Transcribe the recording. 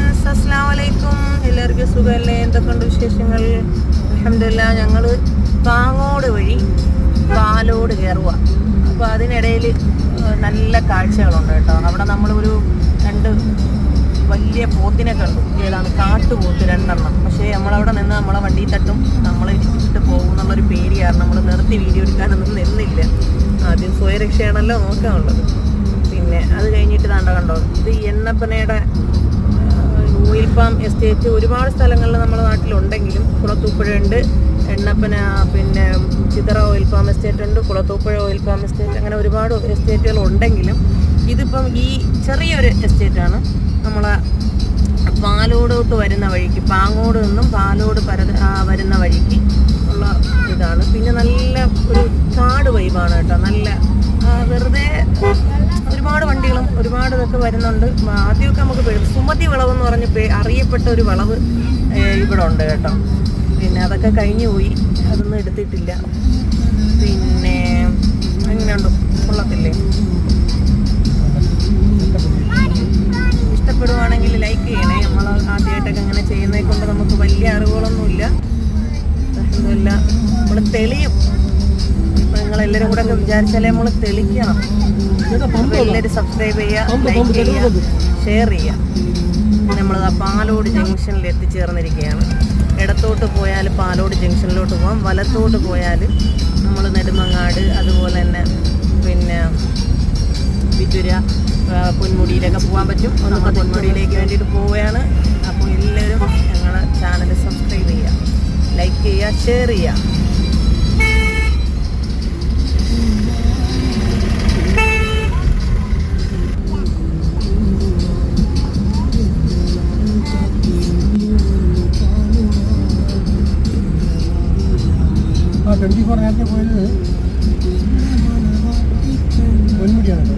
Friends, അസ്സലാമു അലൈക്കും. എല്ലാവർക്കും സുഖമല്ലേ? എന്തൊക്കെയുണ്ട് വിശേഷങ്ങൾ? അൽഹംദുലില്ലാ. ഞങ്ങൾ പാങ്ങോട് വഴി പാലോട് കയറുക. അപ്പോൾ അതിനിടയിൽ നല്ല കാഴ്ചകളുണ്ട് കേട്ടോ. അവിടെ നമ്മളൊരു 2 വലിയ പോത്തിനെ കണ്ടു. ഏതാണ് കാട്ടുപോത്ത് 2 എണ്ണം. പക്ഷേ നമ്മളവിടെ നിന്ന് നമ്മളെ വണ്ടി തട്ടും, നമ്മളെ ഇട്ടിട്ട് പോകും എന്നുള്ളൊരു പേടി കാരണം നമ്മൾ നിർത്തി വീഡിയോ എടുക്കാനൊന്നും നിന്നില്ല. ആദ്യം സ്വയരക്ഷയാണല്ലോ നോക്കാനുള്ളത്. പിന്നെ അത് കഴിഞ്ഞിട്ട് കണ്ടോ, ഇത് എണ്ണപ്പനയുടെ ഓയിൽ പാം എസ്റ്റേറ്റ് ഒരുപാട് സ്ഥലങ്ങളിൽ നമ്മുടെ നാട്ടിലുണ്ടെങ്കിലും കുളത്തൂപ്പുഴയുണ്ട്, എണ്ണപ്പന, പിന്നെ ചിതറ ഓയിൽ പാം എസ്റ്റേറ്റ് ഉണ്ട്, കുളത്തൂപ്പുഴ ഓയിൽ പാം എസ്റ്റേറ്റ്, അങ്ങനെ ഒരുപാട് എസ്റ്റേറ്റുകൾ ഉണ്ടെങ്കിലും ഇതിപ്പം ഈ ചെറിയൊരു എസ്റ്റേറ്റാണ്. നമ്മളെ പാലോടോട്ട് വരുന്ന വഴിക്ക്, പാങ്ങോട് നിന്നും പാലോട് വരുന്ന വഴിക്ക് ഉള്ള ഇതാണ്. പിന്നെ നല്ല ഒരു കാട് വൈബാണ് കേട്ടോ. നല്ല വെറുതെ ഒരുപാട് വണ്ടികളും ഒരുപാട് ഇതൊക്കെ വരുന്നുണ്ട്. ആദ്യമൊക്കെ നമുക്ക് സുമതി വളവെന്ന് പറഞ്ഞ് അറിയപ്പെട്ട ഒരു വളവ് ഇവിടെ ഉണ്ട് കേട്ടോ. പിന്നെ അതൊക്കെ കഴിഞ്ഞു പോയി, അതൊന്നും എടുത്തിട്ടില്ല. പിന്നെ എങ്ങനെയുണ്ട്, കൊള്ളത്തില്ലേ? ഇഷ്ടപ്പെടുവാണെങ്കിൽ ലൈക്ക് ചെയ്യണേ. നമ്മൾ ആദ്യമായിട്ടൊക്കെ അങ്ങനെ ചെയ്യുന്നതിനെ കൊണ്ട് നമുക്ക് വലിയ അറിവുകളൊന്നുമില്ല. അൽഹംദുലില്ലാ നമ്മൾ തെളിയും. ഇപ്പം നിങ്ങളെല്ലാവരും കൂടെ ഒക്കെ വിചാരിച്ചാലേ നമ്മൾ തെളിക്കണം. എല്ലാവരും സബ്സ്ക്രൈബ് ചെയ്യുക, ലൈക്ക് ചെയ്യുക, ഷെയർ ചെയ്യുക. നമ്മളത് പാലോട് ജംഗ്ഷനിൽ എത്തിച്ചേർന്നിരിക്കുകയാണ്. ഇടത്തോട്ട് പോയാൽ പാലോട് ജംഗ്ഷനിലോട്ട് പോകാം, വലത്തോട്ട് പോയാൽ നമ്മൾ നെടുമങ്ങാട്, അതുപോലെ തന്നെ പിന്നെ വിതുര, പൊന്മുടിയിലൊക്കെ പോകാൻ പറ്റും. നമ്മൾ പൊന്മുടിയിലേക്ക് വേണ്ടിയിട്ട് പോവുകയാണ്. അപ്പോൾ എല്ലാവരും ഞങ്ങളെ ചാനൽ സബ്സ്ക്രൈബ് ചെയ്യുക, ലൈക്ക് ചെയ്യുക, ഷെയർ ചെയ്യുക. ആ 24 നേരത്തെ പോയത് പൊന്മുടിയാണ്.